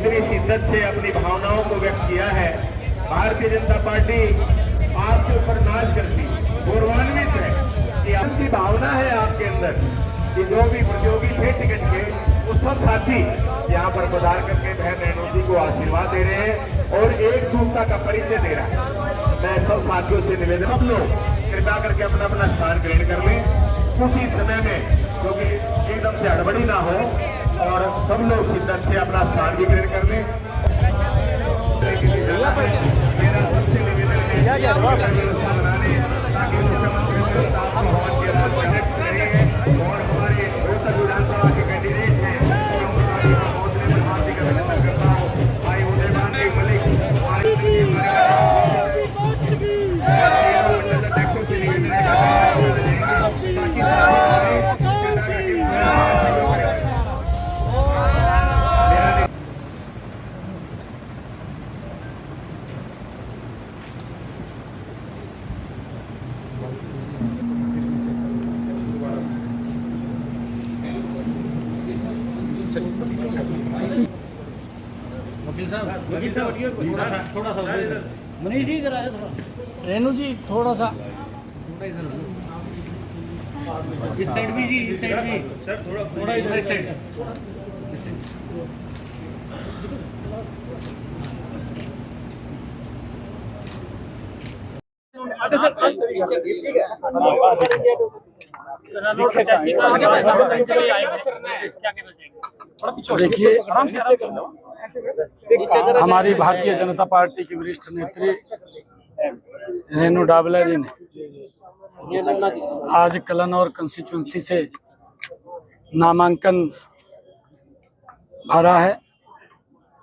इतनी शिद्दत से अपनी भावनाओं को व्यक्त किया है। भारतीय जनता पार्टी आपके ऊपर नाज करती, गौरवान्वित है कि आपकी भावना है आपके अंदर कि जो भी प्रतियोगी थे टिकट के वो सब साथी यहाँ पर पधार करके बहन रेणु जी को आशीर्वाद दे रहे हैं और एकजुटता का परिचय दे रहा है। मैं सब साथियों से निवेदन, सब लोग कृपया करके अपना अपना स्थान ग्रहण कर लें कुछ ही समय में, क्योंकि एकदम से हड़बड़ी ना हो और सब लोग शिद्दत से अपना स्थान भी ग्रहण कर लें। मेरा सबसे निवेदन है व्यवस्था बना लें ताकि मुख्यमंत्री भवन के अध्यक्ष रहे और हमारे रोहतक विधानसभा के कैंडिडेट हैं अध्यक्षों से निवेदन वकील साहब थोड़ा सा मनीष जी करा थोड़ा, रेणु जी थोड़ा सा इस साइड भी जी, इस साइड भी सर, थोड़ा इधर साइड। देखिए, हमारी भारतीय जनता पार्टी की वरिष्ठ नेत्री रेणु डाबला जी ने आज कलानौर कंस्टिट्यूंसी से नामांकन भरा है।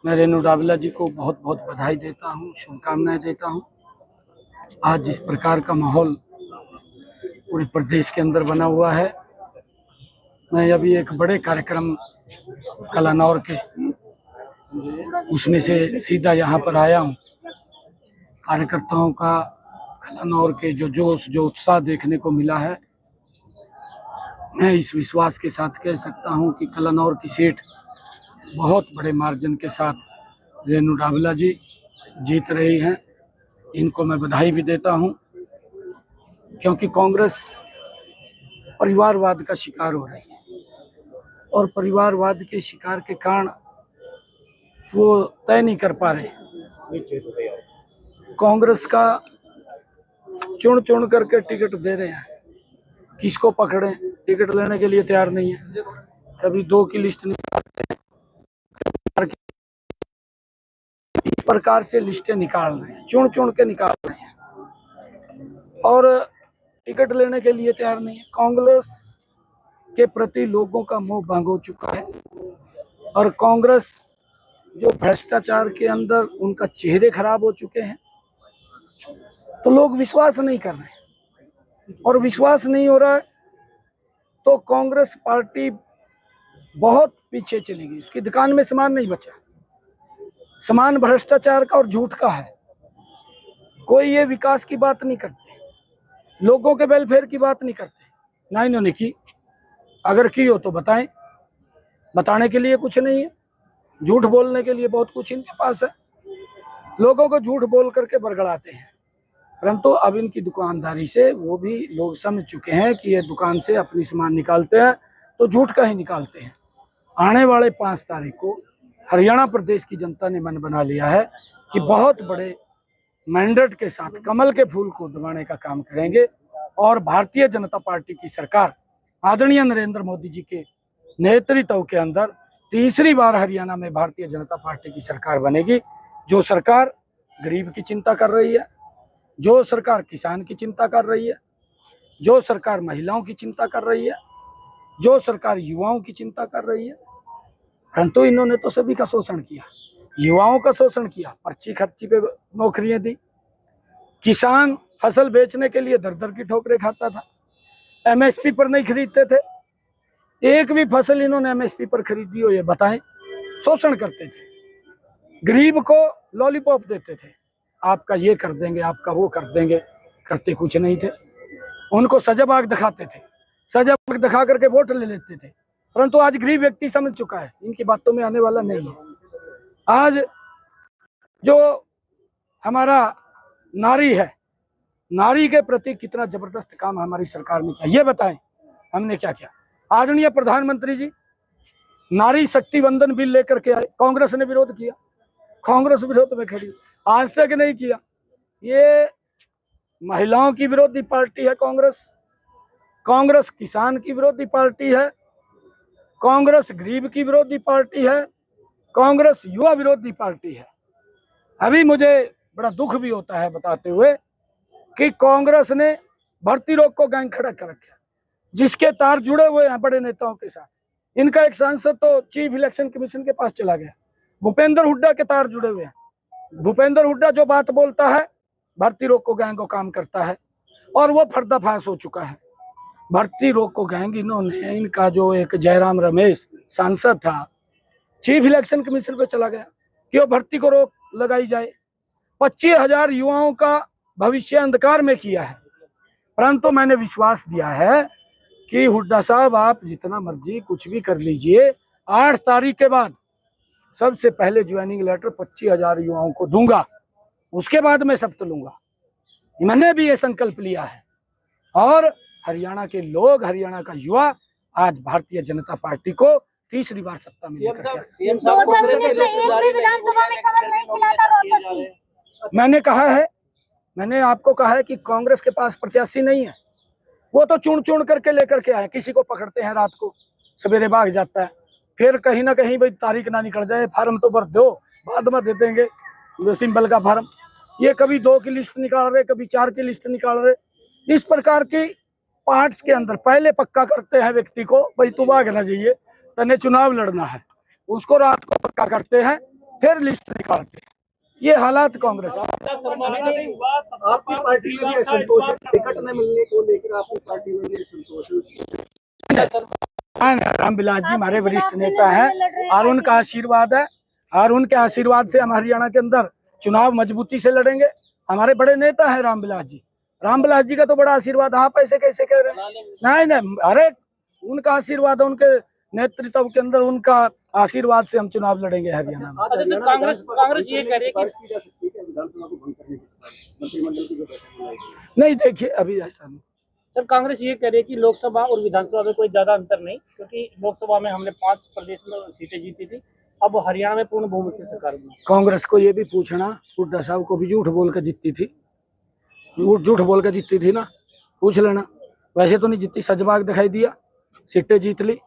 मैं रेणु डाबला जी को बहुत बहुत बधाई देता हूँ, शुभकामनाएं देता हूँ। आज जिस प्रकार का माहौल पूरे प्रदेश के अंदर बना हुआ है, मैं अभी एक बड़े कार्यक्रम कलानौर के उसमें से सीधा यहाँ पर आया हूँ। कार्यकर्ताओं का कलानौर के जो जोश जो उत्साह देखने को मिला है, मैं इस विश्वास के साथ कह सकता हूँ कि कलानौर की सीट बहुत बड़े मार्जिन के साथ रेणु डाबला जी जीत रही हैं। इनको मैं बधाई भी देता हूँ, क्योंकि कांग्रेस परिवारवाद का शिकार हो रही है और परिवारवाद के शिकार के कारण वो तय नहीं कर पा रहे। कांग्रेस का चुन चुन करके टिकट दे रहे हैं, किसको पकड़ें, टिकट लेने के लिए तैयार नहीं है। कभी 2 की लिस्ट निकालते हैं, इस प्रकार से लिस्टें निकाल रहे हैं, चुन चुन के निकाल रहे हैं और टिकट लेने के लिए तैयार नहीं है। कांग्रेस के प्रति लोगों का मोह भंग हो चुका है और कांग्रेस जो भ्रष्टाचार के अंदर उनका चेहरे खराब हो चुके हैं, तो लोग विश्वास नहीं कर रहे हैं और विश्वास नहीं हो रहा है तो कांग्रेस पार्टी बहुत पीछे चली गई। उसकी दुकान में सामान नहीं बचा, सामान भ्रष्टाचार का और झूठ का है। कोई ये विकास की बात नहीं करते, लोगों के वेलफेयर की बात नहीं करते, ना इन्होंने की। अगर की हो तो बताएं, बताने के लिए कुछ नहीं है। झूठ बोलने के लिए बहुत कुछ इनके पास है, लोगों को झूठ बोल करके बरगड़ाते हैं। परंतु अब इनकी दुकानदारी से वो भी लोग समझ चुके हैं कि ये दुकान से अपनी सामान निकालते हैं तो झूठ का ही निकालते हैं। आने वाले 5 तारीख को हरियाणा प्रदेश की जनता ने मन बना लिया है कि बहुत बड़े मैंडेट के साथ कमल के फूल को दबाने का काम करेंगे और भारतीय जनता पार्टी की सरकार आदरणीय नरेंद्र मोदी जी के नेतृत्व के अंदर तीसरी बार हरियाणा में भारतीय जनता पार्टी की सरकार बनेगी। जो सरकार गरीब की चिंता कर रही है, जो सरकार किसान की चिंता कर रही है, जो सरकार महिलाओं की चिंता कर रही है, जो सरकार युवाओं की चिंता कर रही है। परंतु इन्होंने तो सभी का शोषण किया, युवाओं का शोषण किया, पर्ची खर्ची पे नौकरियां दी, किसान फसल बेचने के लिए दर दर की ठोकरें खाता था, एमएसपी पर नहीं खरीदते थे। एक भी फसल इन्होंने एमएसपी पर खरीदी हो ये बताएं। शोषण करते थे, गरीब को लॉलीपॉप देते थे, आपका ये कर देंगे, आपका वो कर देंगे, करते कुछ नहीं थे। उनको सजाबाग दिखाते थे, सजाबाग दिखा करके वोट ले लेते थे। परंतु आज गरीब व्यक्ति समझ चुका है इनकी बातों में आने वाला नहीं है। आज जो हमारा नारी है, नारी के प्रति कितना जबरदस्त काम हमारी सरकार ने किया, ये बताएं हमने क्या किया। आदरणीय प्रधानमंत्री जी नारी शक्ति वंदन बिल लेकर के आए, कांग्रेस ने विरोध किया, कांग्रेस विरोध में खड़ी, आज तक नहीं किया। ये महिलाओं की विरोधी पार्टी है कांग्रेस, कांग्रेस किसान की विरोधी पार्टी है, कांग्रेस गरीब की विरोधी पार्टी है, कांग्रेस युवा विरोधी पार्टी है। अभी मुझे बड़ा दुख भी होता है बताते हुए कि कांग्रेस ने भर्ती रोक को गैंग खड़ा कर रखा, जिसके तार जुड़े हुए हैं बड़े नेताओं के साथ। इनका एक सांसद तो चीफ इलेक्शन कमीशन के पास चला गया, भूपेंद्र हुड्डा के तार जुड़े हुए हैं। भूपेंद्र हुड्डा जो बात बोलता है भर्ती रोक को गैंग को काम करता है, और वो पर्दाफाश हो चुका है। भर्ती रोक को गैंग इन्होंने, इनका जो एक जयराम रमेश सांसद था, चीफ इलेक्शन कमीशन पे चला गया कि वो भर्ती को रोक लगाई जाए। 25,000 युवाओं का भविष्य अंधकार में किया है। परंतु मैंने विश्वास दिया है कि हुड्डा साहब आप जितना मर्जी कुछ भी कर लीजिए, 8 तारीख के बाद सबसे पहले ज्वाइनिंग लेटर 25,000 युवाओं को दूंगा, उसके बाद मैं शपथ लूंगा। मैंने भी ये संकल्प लिया है। और हरियाणा के लोग, हरियाणा का युवा आज भारतीय जनता पार्टी को तीसरी बार सत्ता में लेकर आए। मैंने कहा है, मैंने आपको कहा है कि कांग्रेस के पास प्रत्याशी नहीं है, वो तो चुन चुन करके लेकर के आए। किसी को पकड़ते हैं रात को, सवेरे भाग जाता है, फिर कहीं ना कहीं भाई तारीख ना निकल जाए, फार्म तो भर दो, बाद में दे देंगे सिंबल का फार्म। ये कभी 2 की लिस्ट निकाल रहे, कभी 4 की लिस्ट निकाल रहे। इस प्रकार की पार्ट्स के अंदर पहले पक्का करते हैं व्यक्ति को, भाई तू भाग ना जाइए, तने चुनाव लड़ना है, उसको रात को पक्का करते हैं, फिर लिस्ट निकालते हैं। ये हालात कांग्रेस आपकी पार्टी में भी असंतोष है, टिकट न मिलने को लेकर आपकी पार्टी में भी असंतोष है। रामविलास जी हमारे वरिष्ठ नेता हैं और उनका आशीर्वाद है, और उनके आशीर्वाद से हम हरियाणा के अंदर चुनाव मजबूती से लड़ेंगे। हमारे बड़े नेता है रामविलास जी, रामविलास जी का तो बड़ा आशीर्वाद। आप ऐसे कैसे कह रहे हैं? नहीं, अरे उनका आशीर्वाद, उनके नेतृत्व के अंदर उनका आशीर्वाद से हम चुनाव लड़ेंगे हरियाणा में। कांग्रेस ये कह रही है कि नहीं, देखिए अभी ऐसा नहीं। सर, कांग्रेस ये कह रही है कि लोकसभा और विधानसभा में कोई ज्यादा अंतर नहीं, क्योंकि लोकसभा में हमने 5 प्रदेश में सीटें जीती थी, अब हरियाणा में पूर्ण बहुमत से सरकार बनी। कांग्रेस को ये भी पूछना, हुड्डा साहब को भी झूठ बोल कर जीतती थी, झूठ बोल कर जीतती थी ना, पूछ लेना। वैसे तो नहीं जीती, सजबाग दिखाई दिया, सीटें जीत ली।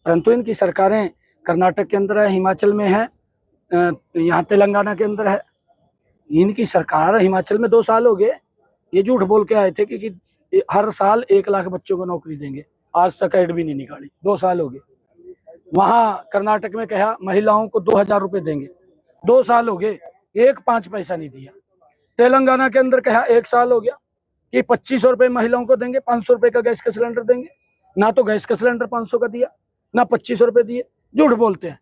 परंतु इनकी सरकारें कर्नाटक के अंदर है, हिमाचल में है, यहाँ तेलंगाना के अंदर है। इनकी सरकार हिमाचल में 2 साल हो गए, ये झूठ बोल के आए थे कि हर साल 1 लाख बच्चों को नौकरी देंगे, आज तक ऐड भी नहीं निकाली, 2 साल हो गए। वहाँ कर्नाटक में कहा महिलाओं को 2,000 रुपये देंगे, 2 साल हो गए, 5 पैसा नहीं दिया। तेलंगाना के अंदर कहा 1 साल हो गया कि 2,500 रुपये महिलाओं को देंगे, 500 रुपये का गैस का सिलेंडर देंगे। ना तो गैस का सिलेंडर 500 का दिया, ना 2,500 रुपये दिए, झूठ बोलते हैं।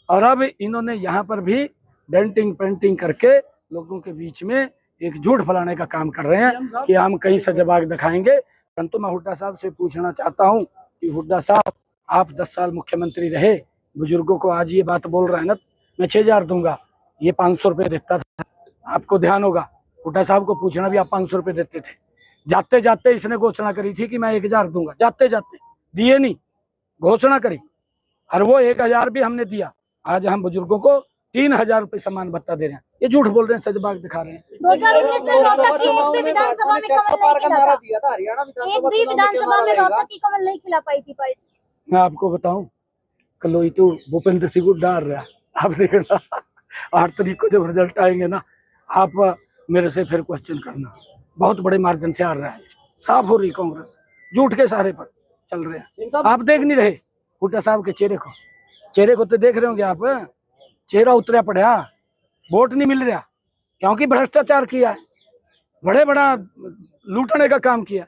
और अब इन्होंने यहाँ पर भी डेंटिंग पेंटिंग करके लोगों के बीच में एक झूठ फैलाने का काम कर रहे हैं कि हम कहीं सजबाग दिखाएंगे। परंतु मैं हुड्डा साहब से पूछना चाहता हूँ कि हुड्डा साहब, आप 10 साल मुख्यमंत्री रहे, बुजुर्गों को आज ये बात बोल रहे हैं ना, मैं 6,000 दूंगा, ये 500 रुपये देता था, आपको ध्यान होगा। हुड्डा साहब को पूछना भी आप 500 रुपये देते थे। जाते जाते इसने घोषणा करी थी कि मैं 1,000 दूंगा, जाते जाते दिए नहीं, घोषणा करी, और वो 1,000 भी हमने दिया। आज हम बुजुर्गों को 3,000 रुपये सम्मान भत्ता दे रहे हैं, ये झूठ बोल रहे हैं, सजबाग दिखा रहे हैं। 2019 में रोहतक की एक भी विधानसभा में कमल नहीं खिला पाई थी पार्टी। मैं आपको बताऊं, कलोई तो भूपेंद्र सिंह को डाल रहा है, आप देखना 8 तारीख को जब रिजल्ट आएंगे ना, आप मेरे से फिर क्वेश्चन करना। बहुत बड़े मार्जिन से हार रहा है, साफ हो रही कांग्रेस, झूठ के सहारे पर चल रहे हैं। आप देख नहीं रहे हुड्डा साहब के चेहरे को तो देख रहे होंगे आप, चेहरा उतरा पड़ा, वोट नहीं मिल रहा, क्योंकि भ्रष्टाचार किया है, बड़ा लूटने का काम किया,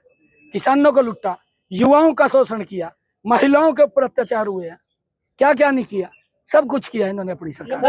किसानों को लूटा, युवाओं का शोषण किया, महिलाओं के ऊपर अत्याचार हुए हैं, क्या क्या नहीं किया, सब कुछ किया इन्होंने अपनी सरकार।